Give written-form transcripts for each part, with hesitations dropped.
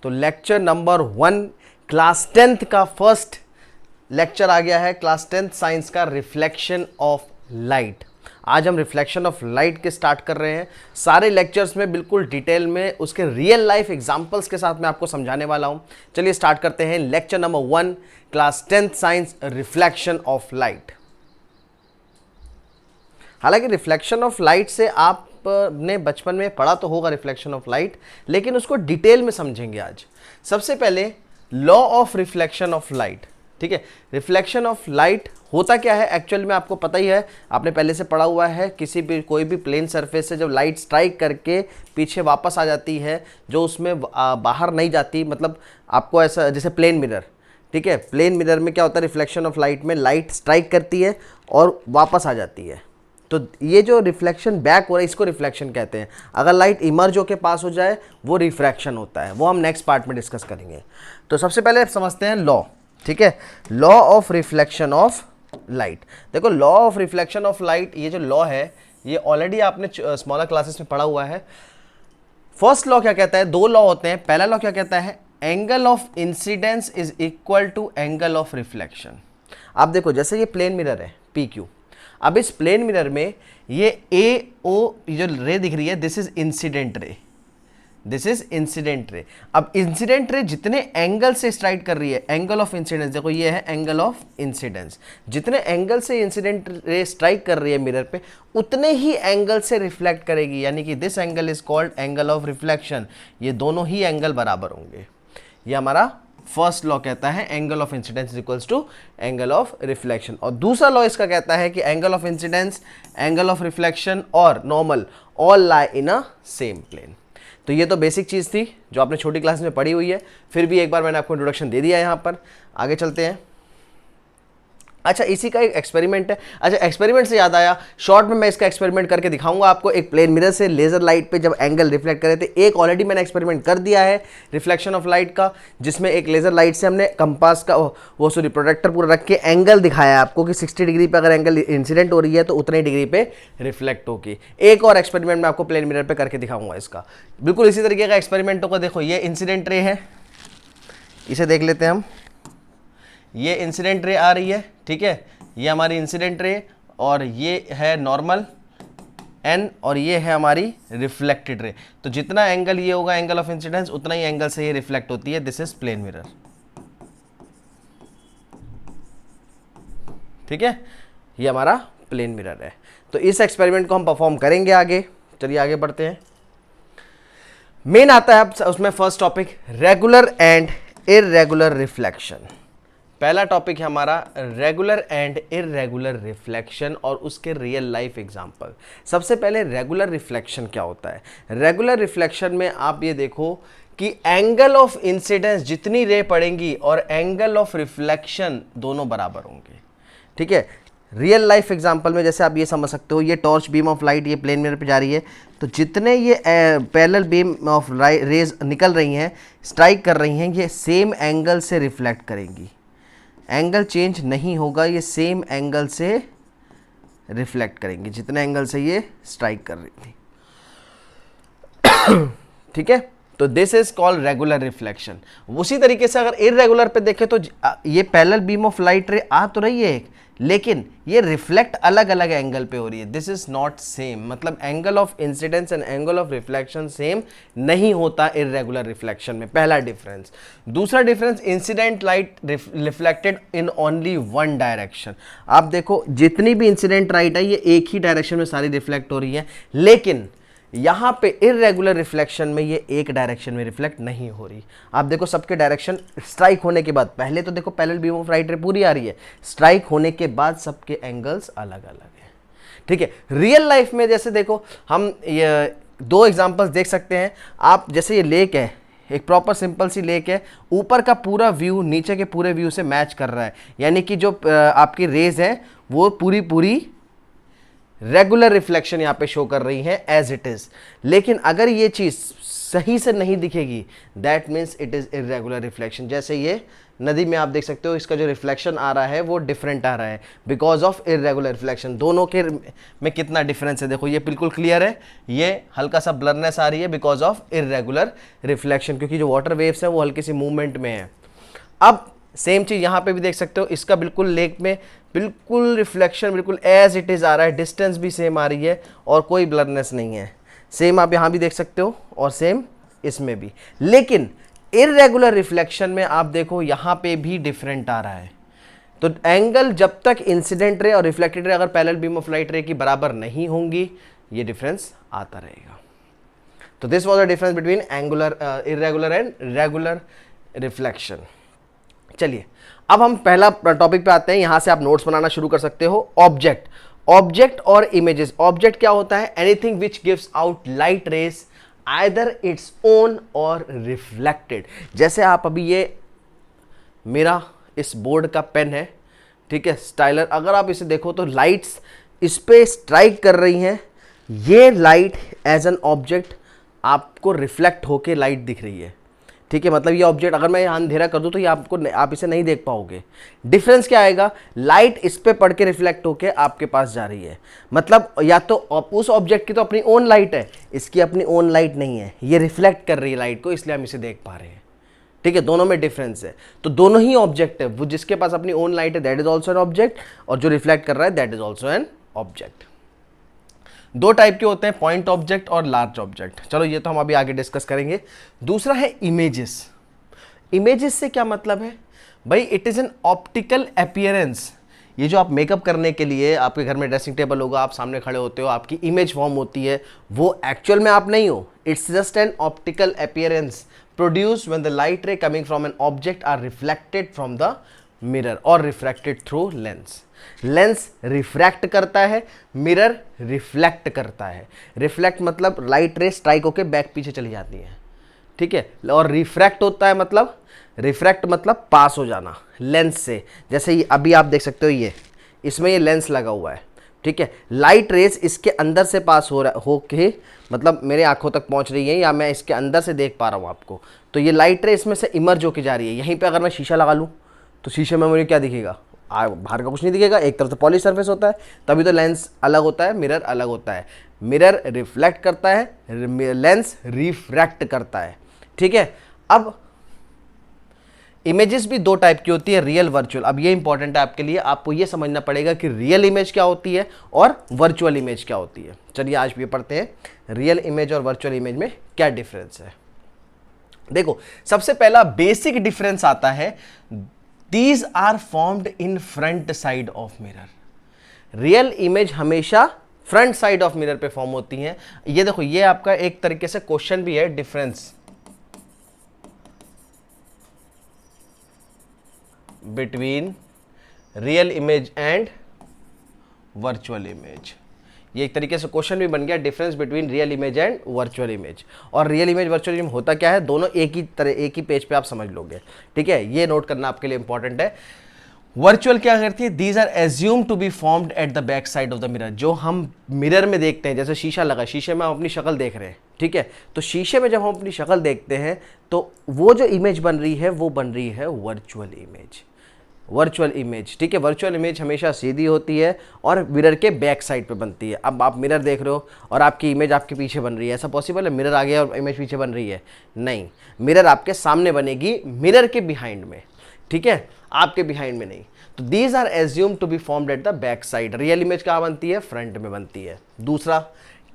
तो lecture number 1 class 10th का first lecture आ गया है, क्लास 10th साइंस का रिफ्लेक्शन ऑफ लाइट। आज हम रिफ्लेक्शन ऑफ लाइट के स्टार्ट कर रहे हैं। सारे लेक्चर्स में बिल्कुल डिटेल में उसके रियल लाइफ एग्जांपल्स के साथ मैं आपको समझाने वाला हूं। चलिए स्टार्ट करते हैं। Lecture number 1 class 10th science reflection of light. हालांकि रिफ्लेक्शन ऑफ लाइट से आपने बचपन में पढ़ा तो होगा रिफ्लेक्शन ऑफ लाइट, लेकिन उसको डिटेल में समझेंगे आज। सबसे पहले law of reflection of light. ठीक है, रिफ्लेक्शन ऑफ लाइट होता क्या है एक्चुअल में आपको पता ही है, आपने पहले से पढ़ा हुआ है। किसी भी कोई भी प्लेन सरफेस से जब लाइट स्ट्राइक करके पीछे वापस आ जाती है, जो उसमें बाहर नहीं जाती, मतलब आपको ऐसा जैसे प्लेन मिरर। ठीक है, प्लेन मिरर में क्या होता है, रिफ्लेक्शन ऑफ लाइट में लाइट स्ट्राइक करती है और वापस आ जाती है। तो ये जो रिफ्लेक्शन बैक हो रहा है इसको रिफ्लेक्शन कहते हैं। अगर लाइट इमर्ज होके पास हो जाए वो रिफ्रैक्शन होता है, वो हम नेक्स्ट पार्ट में डिस्कस करेंगे। तो सबसे पहले समझते हैं लॉ। ठीक है, law of reflection of light. देखो law of reflection of light, ये जो लॉ है ये ऑलरेडी आपने स्मॉलर क्लासेस में पढ़ा हुआ है। फर्स्ट लॉ क्या कहता है, दो लॉ होते हैं। पहला लॉ क्या कहता है, angle of incidence is equal to angle of reflection. आप देखो जैसे ये प्लेन मिरर है PQ, अब इस प्लेन मिरर में ये AO जो रे दिख रही है, this is incident ray, this is incident ray. अब इंसिडेंट रे जितने एंगल से स्ट्राइक कर रही है, एंगल ऑफ इंसिडेंस, देखो ये है एंगल ऑफ इंसिडेंस, जितने एंगल से इंसिडेंट रे स्ट्राइक कर रही है मिरर पे उतने ही एंगल से रिफ्लेक्ट करेगी, यानी कि this angle is called angle of reflection. ये दोनों ही एंगल बराबर होंगे। ये हमारा फर्स्ट लॉ कहता है angle of incidence equals to angle of reflection. और दूसरा लॉ इसका कहता है कि angle of incidence, angle of reflection और normal all lie in a same plane. तो ये तो बेसिक चीज़ थी जो आपने छोटी क्लास में पढ़ी हुई है, फिर भी एक बार मैंने आपको इंट्रोडक्शन दे दिया। यहाँ पर आगे चलते हैं। अच्छा, इसी का एक एक्सपेरिमेंट है। अच्छा, एक्सपेरिमेंट से याद आया, शॉर्ट में मैं इसका एक्सपेरिमेंट करके दिखाऊंगा आपको। एक प्लेन मिरर से लेजर लाइट पे जब एंगल रिफ्लेक्ट करे थे, एक ऑलरेडी मैंने एक्सपेरिमेंट कर दिया है रिफ्लेक्शन ऑफ लाइट का, जिसमें एक लेजर लाइट से हमने कंपास का वो सॉरी प्रोटेक्टर पूरा रख के एंगल दिखाया आपको कि 60 डिग्री पे अगर एंगल इंसिडेंट हो रही है तो उतने डिग्री पे रिफ्लेक्ट होगी। एक और एक्सपेरिमेंट मैं आपको प्लेन मिरर पे करके दिखाऊंगा इसका, बिल्कुल इसी तरीके का एक्सपेरिमेंट होगा। देखो ये इंसिडेंट रे है, इसे देख लेते हैं हम। ये इंसिडेंट रे आ रही है, ठीक है, ये हमारी इंसिडेंट रे और ये है नॉर्मल N और ये है हमारी रिफ्लेक्टेड रे। तो जितना एंगल ये होगा एंगल ऑफ इंसिडेंस, उतना ही एंगल से ये रिफ्लेक्ट होती है। This is plane mirror. ठीक है, ये हमारा प्लेन मिरर है। तो इस एक्सपेरिमेंट को हम परफॉर्म करेंगे आगे। चलिए आगे बढ़ते हैं। मेन आता है अब उसमें first topic, regular and irregular reflection. पहला टॉपिक है हमारा रेगुलर एंड इररेगुलर रिफ्लेक्शन और उसके रियल लाइफ एग्जांपल। सबसे पहले रेगुलर रिफ्लेक्शन क्या होता है। रेगुलर रिफ्लेक्शन में आप ये देखो कि एंगल ऑफ इंसिडेंस जितनी रे पड़ेंगी और एंगल ऑफ रिफ्लेक्शन दोनों बराबर होंगे। ठीक है, रियल लाइफ एग्जांपल में जैसे आप ये समझ सकते हो, ये टॉर्च बीम ऑफ लाइट ये प्लेन मिरर पे जा रही है, तो जितने ये पैरेलल बीम ऑफ रेज निकल रही हैं, स्ट्राइक कर रही हैं, ये सेम एंगल से रिफ्लेक्ट करेंगी। एंगल चेंज नहीं होगा, ये सेम एंगल से रिफ्लेक्ट करेंगे जितने एंगल से ये स्ट्राइक कर रही थी। ठीक है, तो this is called regular reflection. उसी तरीके से अगर इररेगुलर पे देखें तो ये पैरेलल बीम ऑफ लाइट रे आ तो रही है एक, लेकिन ये रिफ्लेक्ट अलग अलग एंगल पे हो रही है। दिस इज नॉट सेम, मतलब angle of incidence and angle of reflection same नहीं होता इररेगुलर रिफ्लेक्शन में। पहला डिफरेंस। दूसरा difference, incident light reflected in only one direction. आप देखो जितनी भी इंसिडेंट लाइट है ये एक ही डायरेक्शन में सारी रिफ्लेक्ट हो रही है, लेकिन यहां पे इररेगुलर रिफ्लेक्शन में ये एक डायरेक्शन में रिफ्लेक्ट नहीं हो रही। आप देखो सबके डायरेक्शन स्ट्राइक होने के बाद, पहले तो देखो पैरेलल बीम ऑफ लाइट रे पूरी आ रही है, स्ट्राइक होने के बाद सबके एंगल्स अलग अलग हैं। ठीक है, रियल लाइफ में जैसे देखो हम ये दो एग्जांपल्स देख सकते हैं आप। जैसे ये लेक है, एक प्रॉपर सिंपल सी लेक है, ऊपर का पूरा व्यू नीचे के पूरे व्यू से मैच कर रहा है, यानी कि जो आपकी रेज है वो पूरी रेगुलर रिफ्लेक्शन यहाँ पे शो कर रही है एज इट इज। लेकिन अगर ये चीज सही से नहीं दिखेगी, that means it is irregular reflection. जैसे ये नदी में आप देख सकते हो, इसका जो रिफ्लेक्शन आ रहा है वो डिफरेंट आ रहा है बिकॉज ऑफ इरेगुलर रिफ्लेक्शन। दोनों के में कितना डिफरेंस है देखो, ये बिल्कुल क्लियर है, ये हल्का सा ब्लरनेस आ रही है बिकॉज ऑफ इरेगुलर रिफ्लेक्शन, क्योंकि जो वाटर वेव्स है वो हल्की सी मूवमेंट में है। अब सेम चीज यहां पे भी देख सकते हो, इसका बिल्कुल लेक में बिल्कुल रिफ्लेक्शन बिल्कुल एज इट इज आ रहा है, डिस्टेंस भी सेम आ रही है और कोई ब्लरनेस नहीं है। सेम आप यहां भी देख सकते हो और सेम इसमें भी। लेकिन इरेगुलर रिफ्लेक्शन में आप देखो यहां पे भी डिफरेंट आ रहा है। तो एंगल जब तक इंसिडेंट रे और रिफ्लेक्टेड रे अगर पैरेलल बीम ऑफ लाइट रे की बराबर नहीं होंगी, ये डिफरेंस आता रहेगा। तो this was the difference between angular irregular and regular reflection. चलिए अब हम पहला टॉपिक पे आते हैं, यहां से आप नोट्स बनाना शुरू कर सकते हो। ऑब्जेक्ट, ऑब्जेक्ट और इमेजेस। ऑब्जेक्ट क्या होता है? Anything which gives out light rays either its own और रिफ्लेक्टेड। जैसे आप अभी ये मेरा इस बोर्ड का पेन है, ठीक है, स्टाइलर, अगर आप इसे देखो तो लाइट्स इस पे स्ट्राइक कर रही हैं, ये लाइट एज एन ऑब्जेक्ट आपको रिफ्लेक्ट होके लाइट दिख रही है, ठीक है। मतलब ये ऑब्जेक्ट अगर मैं यहाँ अंधेरा कर दूं तो ये आप इसे नहीं देख पाओगे। डिफरेंस क्या आएगा? लाइट इस पे पड़ के रिफ्लेक्ट होके आपके पास जा रही है। मतलब या तो उस ऑब्जेक्ट की तो अपनी ओन लाइट है, इसकी अपनी ओन लाइट नहीं है, ये रिफ्लेक्ट कर रही है लाइट को, इसलिए हम इसे देख पा रहे हैं, ठीक है। दोनों में डिफरेंस है। तो दोनों ही ऑब्जेक्ट है, वो जिसके पास अपनी ओन लाइट है that is also an object, और जो रिफ्लेक्ट कर रहा है that is also an object. दो टाइप के होते हैं, पॉइंट ऑब्जेक्ट और लार्ज ऑब्जेक्ट। चलो ये तो हम अभी आगे डिस्कस करेंगे। दूसरा है इमेजेस। इमेजेस से क्या मतलब है भाई? It is an optical appearance. ये जो आप मेकअप करने के लिए आपके घर में ड्रेसिंग टेबल होगा, आप सामने खड़े होते हो, आपकी इमेज फॉर्म होती है, वो एक्चुअल में आप नहीं हो। It's just an optical appearance produced when the light ray coming from an object are reflected from the mirror और refracted through lens. Lens refract करता है, मिरर रिफ्लेक्ट करता है। रिफ्लेक्ट मतलब लाइट रे स्ट्राइक होके बैक पीछे चली जाती है, ठीक है। और रिफ्रैक्ट होता है मतलब, रिफ्रैक्ट मतलब पास हो जाना लेंस से। जैसे ये अभी आप देख सकते हो, ये इसमें ये लेंस लगा हुआ है, ठीक है। लाइट रेस इसके अंदर से पास हो रहा होके, मतलब मेरे आंखों तक पहुंच रही है या मैं इसके अंदर से देख पा रहा हूं आपको, तो ये लाइट रे इसमें से इमर्ज होके जा रही है। यहीं पे अगर मैं शीशा लगा लूं तो शीशे में मुझे क्या दिखेगा? बाहर का कुछ नहीं दिखेगा, एक तरफ से पॉलिश सरफेस होता है, तभी तो लेंस अलग होता है, मिरर अलग होता है। मिरर रिफ्लेक्ट करता है, लेंस रिफ्रैक्ट करता है, ठीक है। अब इमेजेस भी दो टाइप की होती है, रियल वर्चुअल। अब ये इंपॉर्टेंट है आपके लिए, आपको ये समझना पड़ेगा कि रियल इमेज क्या होती है और वर्चुअल इमेज क्या होती है। चलिए आज भी पढ़ते हैं रियल इमेज और वर्चुअल इमेज में क्या डिफरेंस है। देखो सबसे पहला बेसिक डिफरेंस आता है, these are formed in front side of mirror. Real image हमेशा फ्रंट साइड ऑफ मिरर पे फॉर्म होती हैं। ये देखो, ये आपका एक तरीके से क्वेश्चन भी है, difference between real image and virtual image. ये एक तरीके से क्वेश्चन भी बन गया, difference between real image and virtual image. और रियल इमेज वर्चुअल इमेज होता क्या है? दोनों एक ही तरह, एक ही पेज पे आप समझ लोगे, ठीक है। ये नोट करना आपके लिए इंपॉर्टेंट है। वर्चुअल क्या करती है? These are assume to be formed at the back side of the mirror. जो हम मिरर में देखते हैं, जैसे शीशा लगा, शीशे में हम अपनी शक्ल देख रहे हैं, ठीक है। तो शीशे में जब हम अपनी शक्ल देखते हैं तो वो जो इमेज बन रही है वो बन रही है वर्चुअल इमेज। वर्चुअल इमेज, ठीक है। वर्चुअल इमेज हमेशा सीधी होती है और मिरर के बैक साइड पे बनती है। अब आप मिरर देख रहे हो और आपकी इमेज आपके पीछे बन रही है, ऐसा पॉसिबल है? मिरर आगे और इमेज पीछे बन रही है? नहीं, मिरर आपके सामने बनेगी, मिरर के बिहाइंड में, ठीक है, आपके बिहाइंड में नहीं। तो these are assume to be formed at the back side. Real image कहाँ बनती है? फ्रंट में बनती है। दूसरा,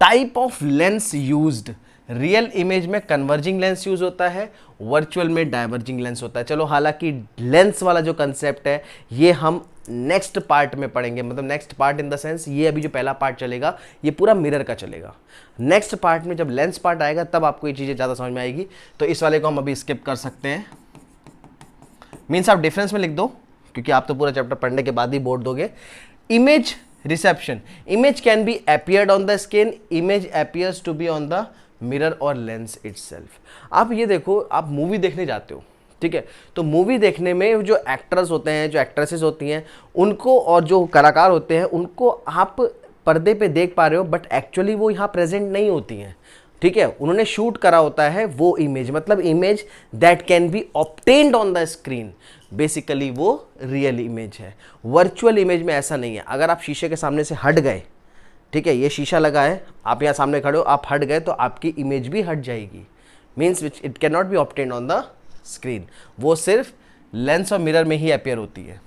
type of lens used. Real image में कन्वर्जिंग लेंस यूज होता है, वर्चुअल में डाइवर्जिंग लेंस होता है। चलो हालांकि लेंस वाला जो कंसेप्ट है ये हम नेक्स्ट पार्ट में पढ़ेंगे, मतलब next part in the sense ये अभी जो पहला पार्ट चलेगा ये पूरा मिरर का चलेगा। नेक्स्ट पार्ट में जब लेंस पार्ट आएगा तब आपको ये चीज़ें ज़्यादा समझ में आएगी। तो इस वाले को हम अभी स्किप कर सकते हैं। मीन्स आप डिफरेंस में लिख दो, क्योंकि आप तो पूरा चैप्टर पढ़ने के बाद ही बोर्ड दोगे। Image reception, image can be appeared on the screen, image appears to be on the mirror और लेंस इटसेल्फ। आप ये देखो, आप मूवी देखने जाते हो, ठीक है, तो मूवी देखने में जो एक्टर्स होते हैं, जो एक्ट्रेसेस होती हैं, उनको और जो कलाकार होते हैं उनको आप पर्दे पे देख पा रहे हो बट एक्चुअली वो यहाँ प्रेजेंट नहीं होती हैं, ठीक है। उन्होंने शूट करा होता है वो इमेज, मतलब image that can be obtained on the screen, basically वो रियल इमेज है। वर्चुअल इमेज में ऐसा नहीं है। अगर आप शीशे के सामने से हट गए, ठीक है, ये शीशा लगा है, आप यहाँ सामने खड़े हो, आप हट गए तो आपकी इमेज भी हट जाएगी, means which it can not be obtained on the screen. वो सिर्फ लेंस और मिरर में ही अपेयर होती है।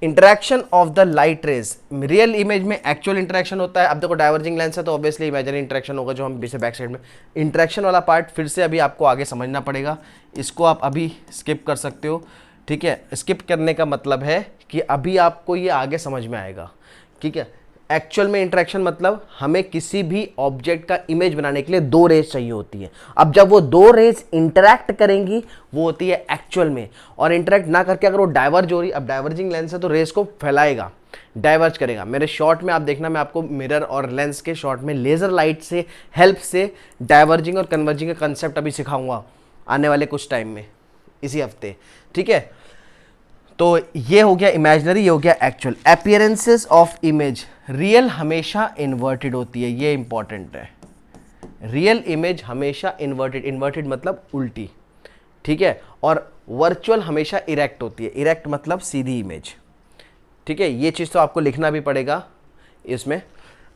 Interaction of the light rays, real image में एक्चुअल इंटरेक्शन होता है। अब देखो डाइवर्जिंग लेंस है तो ऑब्वियसली इमेजिनरी इंटरेक्शन होगा, जो हम पीछे बैक साइड में। इंटरेक्शन वाला पार्ट फिर से अभी आपको आगे समझना पड़ेगा, इसको आप अभी स्किप कर सकते हो, ठीक है। स्किप करने का मतलब है कि अभी आपको ये आगे समझ में आएगा, ठीक है। एक्चुअल में इंटरेक्शन मतलब हमें किसी भी ऑब्जेक्ट का इमेज बनाने के लिए दो रेज चाहिए होती है। अब जब वो दो रेज इंटरैक्ट करेंगी वो होती है एक्चुअल में, और इंटरैक्ट ना करके अगर वो डाइवर्ज हो रही, अब डाइवर्जिंग लेंस है तो रेज को फैलाएगा, डाइवर्ज करेगा। मेरे शॉर्ट में आप देखना, मैं आपको मिरर और लेंस के शॉर्ट में लेजर लाइट से हेल्प से डाइवर्जिंग और कन्वर्जिंग का कंसेप्ट अभी सिखाऊंगा आने वाले कुछ टाइम में, इसी हफ्ते, ठीक है। तो ये हो गया इमेजिनरी, ये हो गया actual. Appearances of image, real हमेशा इन्वर्टेड होती है, ये इंपॉर्टेंट है। रियल इमेज हमेशा इन्वर्टेड, इन्वर्टेड मतलब उल्टी, ठीक है। और वर्चुअल हमेशा इरेक्ट होती है, इरेक्ट मतलब सीधी इमेज, ठीक है। ये चीज़ तो आपको लिखना भी पड़ेगा इसमें।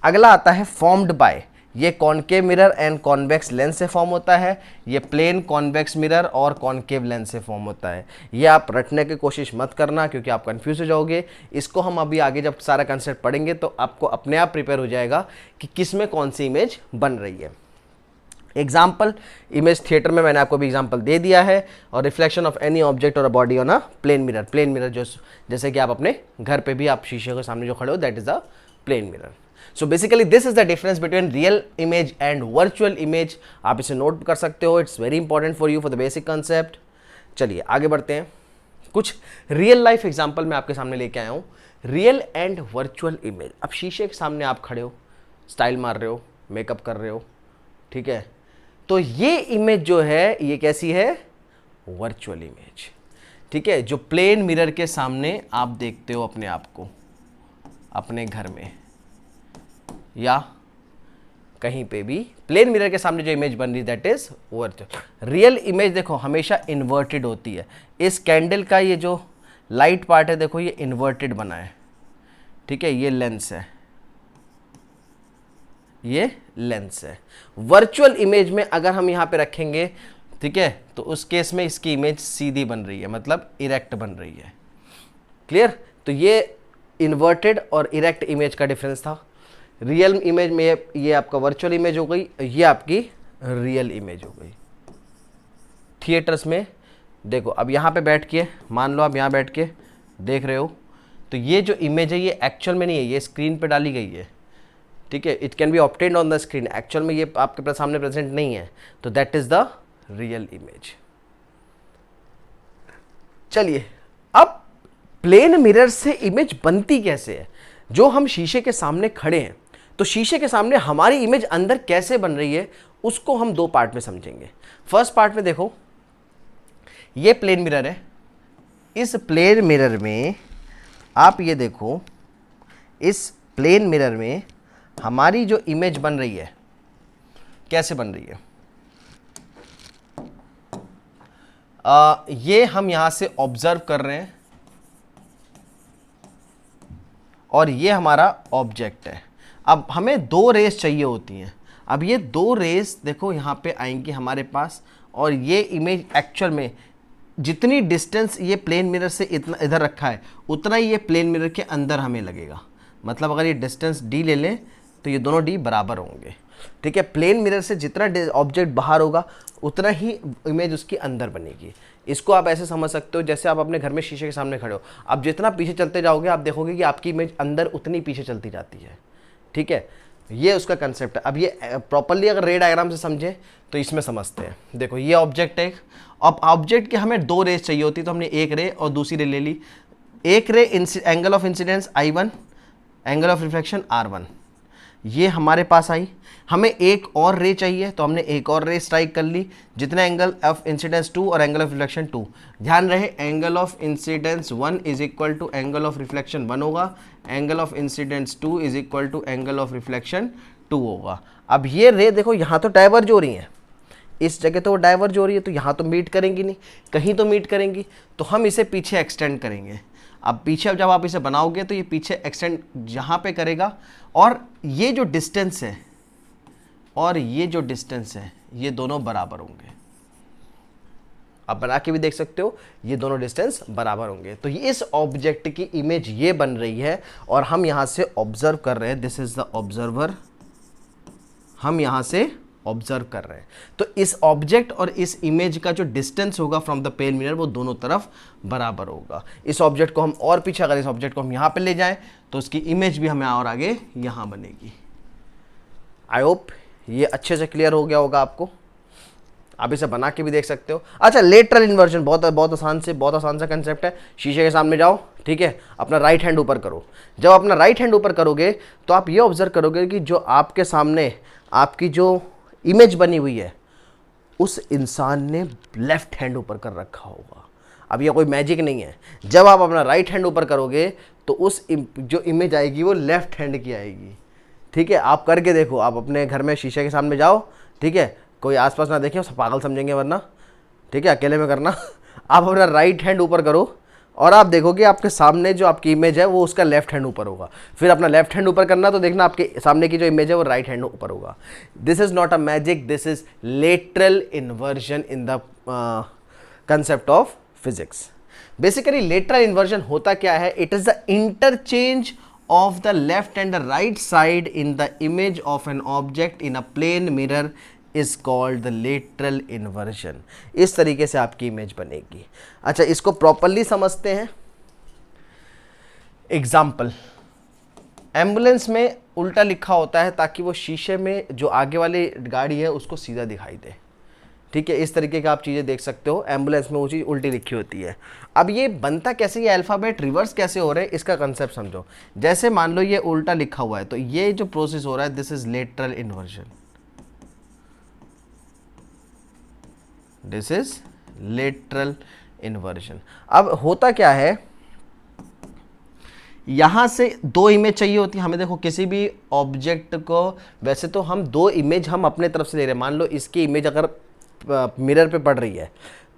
अगला आता है फॉर्म्ड बाय, ये concave mirror and convex lens से फॉर्म होता है। ये प्लेन कॉन्वेक्स मिरर और कॉनकेव लेंस से फॉर्म होता है। ये आप रटने की कोशिश मत करना क्योंकि आप कंफ्यूज हो जाओगे। इसको हम अभी आगे जब सारा कंसेप्ट पढ़ेंगे तो आपको अपने आप प्रिपेयर हो जाएगा कि किस में कौन सी इमेज बन रही है। एग्जाम्पल, इमेज थिएटर में मैंने आपको भी एग्जाम्पल दे दिया है। और रिफ्लेक्शन ऑफ एनी ऑब्जेक्ट और a body on a plane mirror, plane mirror जो जैसे कि आप अपने घर पे भी आप शीशे के सामने जो खड़े हो, that is the plane mirror. So basically this is the difference between real image and virtual image. आप इसे नोट कर सकते हो, it's very important for you for the basic concept. चलिए आगे बढ़ते हैं। कुछ रियल लाइफ एग्जाम्पल मैं आपके सामने लेके आया हूँ, रियल एंड वर्चुअल इमेज। अब शीशे के सामने आप खड़े हो, स्टाइल मार रहे हो, मेकअप कर रहे हो, ठीक है। तो ये इमेज जो है ये कैसी है, वर्चुअल इमेज, ठीक है। जो प्लेन मिरर के सामने आप देखते हो अपने आप को, अपने घर में या कहीं पे भी, प्लेन मिरर के सामने जो इमेज बन रही that is virtual. Real image देखो हमेशा इन्वर्टेड होती है। इस कैंडल का ये जो लाइट पार्ट है देखो ये इन्वर्टेड बना है, ठीक है। ये लेंस है, ये लेंस है। वर्चुअल इमेज में अगर हम यहाँ पे रखेंगे, ठीक है, तो उस केस में इसकी इमेज सीधी बन रही है, मतलब इरेक्ट बन रही है। क्लियर? तो ये इन्वर्टेड और इरेक्ट इमेज का डिफरेंस था। रियल इमेज में ये आपका वर्चुअल इमेज हो गई, ये आपकी रियल इमेज हो गई। थिएटर्स में देखो, अब यहाँ पे बैठ के मान लो आप यहाँ बैठ के देख रहे हो, तो ये जो इमेज है ये एक्चुअल में नहीं है, ये स्क्रीन पे डाली गई है, ठीक है। It can be obtained on the screen, actual में ये आपके सामने प्रेजेंट नहीं है, तो that is the real image. चलिए अब प्लेन मिरर से इमेज बनती कैसे है। जो हम शीशे के सामने खड़े हैं तो शीशे के सामने हमारी इमेज अंदर कैसे बन रही है उसको हम दो पार्ट में समझेंगे। फर्स्ट पार्ट में देखो, ये प्लेन मिरर है। इस प्लेन मिरर में आप ये देखो, इस प्लेन मिरर में हमारी जो इमेज बन रही है कैसे बन रही है। ये हम यहां से ऑब्जर्व कर रहे हैं और ये हमारा ऑब्जेक्ट है। अब हमें दो रेस चाहिए होती हैं। अब ये दो रेस देखो यहाँ पे आएंगी हमारे पास, और ये इमेज एक्चुअल में जितनी डिस्टेंस ये प्लेन मिरर से इतना इधर रखा है उतना ही ये प्लेन मिरर के अंदर हमें लगेगा। मतलब अगर ये डिस्टेंस d ले लें तो ये दोनों d बराबर होंगे, ठीक है। प्लेन मिरर से जितना ऑब्जेक्ट बाहर होगा उतना ही इमेज उसके अंदर बनेगी। इसको आप ऐसे समझ सकते हो जैसे आप अपने घर में शीशे के सामने खड़े हो, आप जितना पीछे चलते जाओगे आप देखोगे कि आपकी इमेज अंदर उतनी पीछे चलती जाती है, ठीक है। ये उसका कंसेप्ट है। अब ये प्रॉपरली अगर रे डायग्राम से समझे तो इसमें समझते हैं। देखो ये ऑब्जेक्ट है, अब ऑब्जेक्ट के हमें दो रेस चाहिए होती, तो हमने एक रे और दूसरी रे ले ली। एक रे angle of incidence I1, angle of reflection R1, ये हमारे पास आई, हमें एक और रे चाहिए तो हमने एक और रे स्ट्राइक कर ली, जितना एंगल ऑफ इंसिडेंस 2 और एंगल ऑफ रिफ्लेक्शन 2। ध्यान रहे angle of incidence 1 is equal to angle of reflection 1 होगा, angle of incidence 2 is equal to angle of reflection 2 होगा। अब ये रे देखो यहाँ तो डाइवर्ज हो रही हैं, इस जगह तो वो डाइवर्ज हो रही है, तो यहाँ तो मीट करेंगी नहीं, कहीं तो मीट करेंगी, तो हम इसे पीछे एक्सटेंड करेंगे। अब पीछे जब आप इसे बनाओगे तो ये पीछे एक्सटेंड यहाँ पे करेगा, और ये जो डिस्टेंस है और ये जो डिस्टेंस है ये दोनों बराबर होंगे। आप बना के भी देख सकते हो, ये दोनों डिस्टेंस बराबर होंगे। तो ये इस ऑब्जेक्ट की इमेज ये बन रही है और हम यहाँ से ऑब्जर्व कर रहे हैं, दिस इज द ऑब्जर्वर, हम यहाँ से ऑब्जर्व कर रहे हैं। तो इस ऑब्जेक्ट और इस इमेज का जो डिस्टेंस होगा फ्रॉम द प्लेन मिरर वो दोनों तरफ बराबर होगा। इस ऑब्जेक्ट को हम और पीछे, अगर इस ऑब्जेक्ट को हम यहाँ पे ले जाएं तो उसकी इमेज भी हमें और आगे यहाँ बनेगी। आई होप ये अच्छे से क्लियर हो गया होगा आपको। आप इसे बना के भी देख सकते हो। अच्छा, लेटरल इन्वर्जन बहुत आसान सा कंसेप्ट है। शीशे के सामने जाओ, ठीक है, अपना राइट हैंड ऊपर करो। जब अपना राइट हैंड ऊपर करोगे तो आप ये ऑब्जर्व करोगे कि जो आपके सामने आपकी जो इमेज बनी हुई है उस इंसान ने लेफ्ट हैंड ऊपर कर रखा होगा। अब ये कोई मैजिक नहीं है, जब आप अपना राइट हैंड ऊपर करोगे तो उस जो इमेज आएगी वो लेफ्ट हैंड की आएगी। ठीक है, आप करके देखो, आप अपने घर में शीशे के सामने जाओ, ठीक है, कोई आसपास ना देखे, सब पागल समझेंगे वरना, ठीक है, अकेले में करना। आप अपना राइट हैंड ऊपर करो और आप देखोगे आपके सामने जो आपकी इमेज है वो उसका लेफ्ट हैंड ऊपर होगा। फिर अपना लेफ्ट हैंड ऊपर करना तो देखना आपके सामने की जो इमेज है वो राइट हैंड ऊपर होगा। This is not a magic, this is lateral inversion in the concept of physics. Basically lateral inversion होता क्या है? It is the interchange of the left and the right side in the image of an object in a plane mirror is called the lateral inversion। इस तरीके से आपकी image बनेगी। अच्छा, इसको प्रॉपरली समझते हैं। एग्जाम्पल, एम्बुलेंस में उल्टा लिखा होता है ताकि वो शीशे में जो आगे वाली गाड़ी है उसको सीधा दिखाई दे। ठीक है, इस तरीके का आप चीज़ें देख सकते हो। एम्बुलेंस में वो चीज़ उल्टी लिखी होती है। अब ये बनता कैसे, ये अल्फ़ाबेट रिवर्स कैसे हो रहे हैं, इसका कंसेप्ट समझो। जैसे मान लो ये उल्टा लिखा हुआ है तो ये जो प्रोसेस हो रहा है this is lateral inversion, this is lateral inversion. अब होता क्या है, यहाँ से दो इमेज चाहिए होती है हमें। देखो किसी भी ऑब्जेक्ट को, वैसे तो हम दो इमेज हम अपने तरफ से ले रहे हैं। मान लो इसकी इमेज अगर मिरर पे पड़ रही है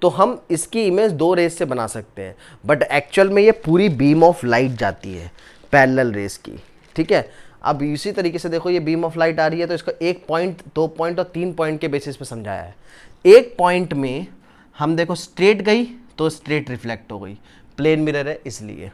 तो हम इसकी इमेज दो रेस से बना सकते हैं, बट एक्चुअल में ये पूरी बीम ऑफ लाइट जाती है पैरेलल रेस की। ठीक है, अब इसी तरीके से देखो ये बीम ऑफ लाइट आ रही है तो इसका 1 पॉइंट, 2 पॉइंट और 3 पॉइंट के बेसिस पे समझाया है। एक पॉइंट में हम देखो स्ट्रेट गई तो स्ट्रेट रिफ्लेक्ट हो गई, प्लेन मिरर है इसलिए।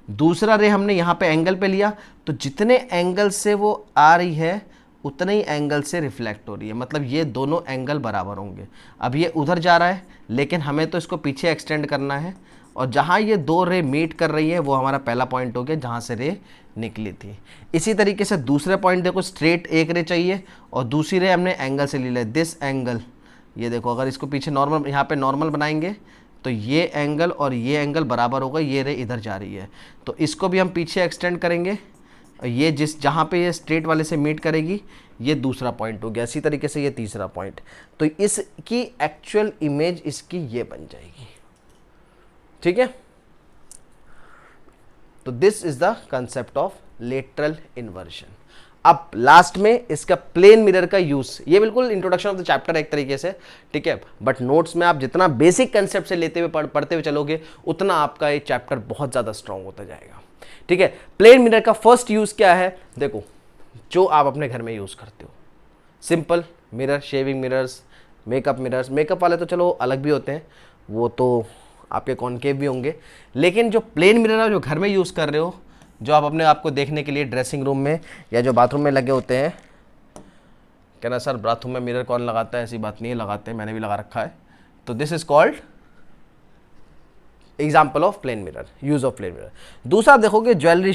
दूसरा रे हमने यहाँ पे एंगल पे लिया तो जितने एंगल से वो आ रही है उतने ही एंगल से रिफ्लेक्ट हो रही है, मतलब ये दोनों एंगल बराबर होंगे। अब ये उधर जा रहा है लेकिन हमें तो इसको पीछे एक्सटेंड करना है, और जहाँ ये दो रे मीट कर रही है वो हमारा पहला पॉइंट हो गया जहाँ से रे निकली थी। इसी तरीके से दूसरे पॉइंट देखो, स्ट्रेट एक रे चाहिए और दूसरी रे हमने एंगल से ले लिया, दिस एंगल। ये देखो अगर इसको पीछे नॉर्मल, यहाँ पे नॉर्मल बनाएंगे तो ये एंगल और ये एंगल बराबर होगा, ये रे इधर जा रही है तो इसको भी हम पीछे एक्सटेंड करेंगे। ये जहाँ पे ये स्ट्रेट वाले से मीट करेगी ये दूसरा पॉइंट हो गया। इसी तरीके से ये तीसरा पॉइंट, तो इसकी एक्चुअल इमेज इसकी ये बन जाएगी। ठीक है, तो this is the concept of lateral inversion. अब लास्ट में इसका प्लेन मिरर का यूज, ये बिल्कुल इंट्रोडक्शन ऑफ द चैप्टर है एक तरीके से। ठीक है, बट नोट्स में आप जितना बेसिक कंसेप्ट से लेते हुए पढ़ते हुए चलोगे उतना आपका ये चैप्टर बहुत ज़्यादा स्ट्रांग होता जाएगा। ठीक है, प्लेन मिरर का फर्स्ट यूज क्या है? देखो जो आप अपने घर में यूज करते हो, simple mirror, shaving mirrors, makeup mirrors. Makeup वाले तो चलो अलग भी होते हैं, वो तो आपके कॉनकेव भी होंगे, लेकिन जो प्लेन मिरर है जो घर में यूज़ कर रहे हो, जो आप अपने आप को देखने के लिए ड्रेसिंग रूम में या जो बाथरूम में लगे होते हैं। कहना सर बाथरूम में मिरर कौन लगाता है? ऐसी बात नहीं है, लगाते हैं, मैंने भी लगा रखा है। तो this is called example of plane mirror, use of plane mirror. दूसरा देखोगे ज्वेलरी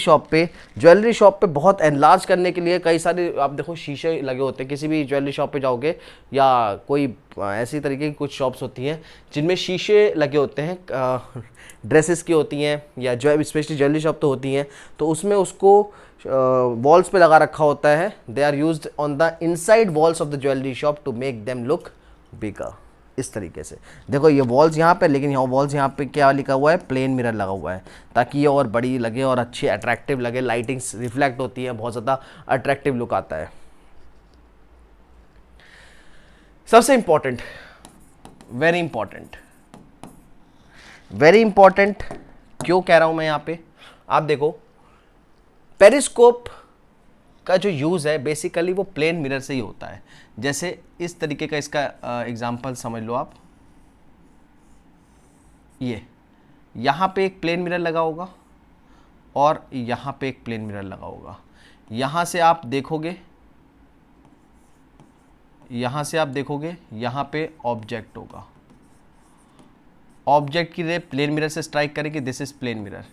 शॉप पे बहुत एनलार्ज करने के लिए कई सारे आप देखो शीशे लगे होते हैं। किसी भी ज्वेलरी शॉप पे जाओगे या कोई ऐसी तरीके की कुछ शॉप्स होती हैं जिनमें शीशे लगे होते हैं, ड्रेसेस की होती हैं या जो स्पेशली ज्वेलरी शॉप तो होती हैं, तो उसमें उसको वॉल्स पे लगा रखा होता है। They are used on the inside walls of the jewellery shop to make them look bigger. इस तरीके से देखो ये वॉल्स यहाँ पे, लेकिन यहाँ वॉल्स यहाँ पे क्या लिखा हुआ है, प्लेन मिरर लगा हुआ है, ताकि ये और बड़ी लगे और अच्छी अट्रैक्टिव लगे, लाइटिंग्स रिफ्लेक्ट होती है, बहुत ज़्यादा अट्रैक्टिव लुक आता है। सबसे important, very important, very important क्यों कह रहा हूं मैं यहाँ पे, आप देखो पेरिस्कोप का जो यूज़ है बेसिकली वो प्लेन मिरर से ही होता है। जैसे इस तरीके का इसका एग्जांपल समझ लो आप, ये यहाँ पे एक प्लेन मिरर लगा होगा और यहाँ पे एक प्लेन मिरर लगा होगा। यहाँ से आप देखोगे, यहाँ से आप देखोगे, यहाँ पे ऑब्जेक्ट होगा, ऑब्जेक्ट की रे प्लेन मिरर से स्ट्राइक करेगी, this is plane mirror.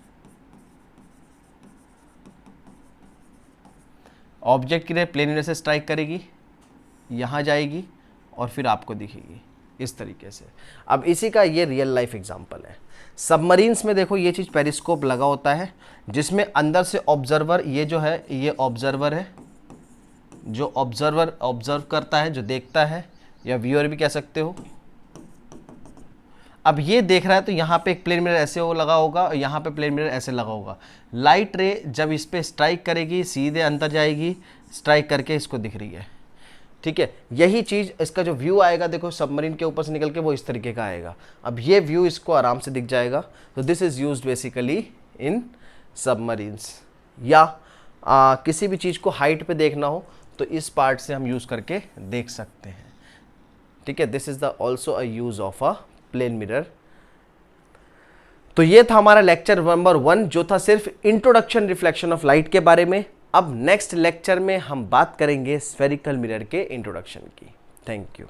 Object की रे प्लेन मिरर से स्ट्राइक करेगी, यहाँ जाएगी और फिर आपको दिखेगी इस तरीके से। अब इसी का ये रियल लाइफ एग्जांपल है। सबमरीन्स में देखो ये चीज़ पेरिस्कोप लगा होता है जिसमें अंदर से ऑब्जर्वर, ये जो है ये ऑब्जर्वर है, जो ऑब्जर्वर ऑब्जर्व करता है, जो देखता है, या व्यूअर भी कह सकते हो। अब ये देख रहा है तो यहाँ पे एक प्लेन मिरर ऐसे वो लगा होगा और यहाँ पे प्लेन मिरर ऐसे लगा होगा। लाइट रे जब इस पे स्ट्राइक करेगी सीधे अंदर जाएगी, स्ट्राइक करके इसको दिख रही है, ठीक है। यही चीज़ इसका जो व्यू आएगा देखो सबमरीन के ऊपर से निकल के वो इस तरीके का आएगा। अब ये व्यू इसको आराम से दिख जाएगा। तो this is used basically in submarines, या किसी भी चीज़ को हाइट पे देखना हो तो इस पार्ट से हम यूज़ करके देख सकते हैं, ठीक है। This is the also a use of a plane mirror. तो ये था हमारा लेक्चर नंबर 1 जो था सिर्फ इंट्रोडक्शन रिफ्लेक्शन ऑफ लाइट के बारे में। अब नेक्स्ट लेक्चर में हम बात करेंगे स्फेरिकल मिरर के इंट्रोडक्शन की। Thank you.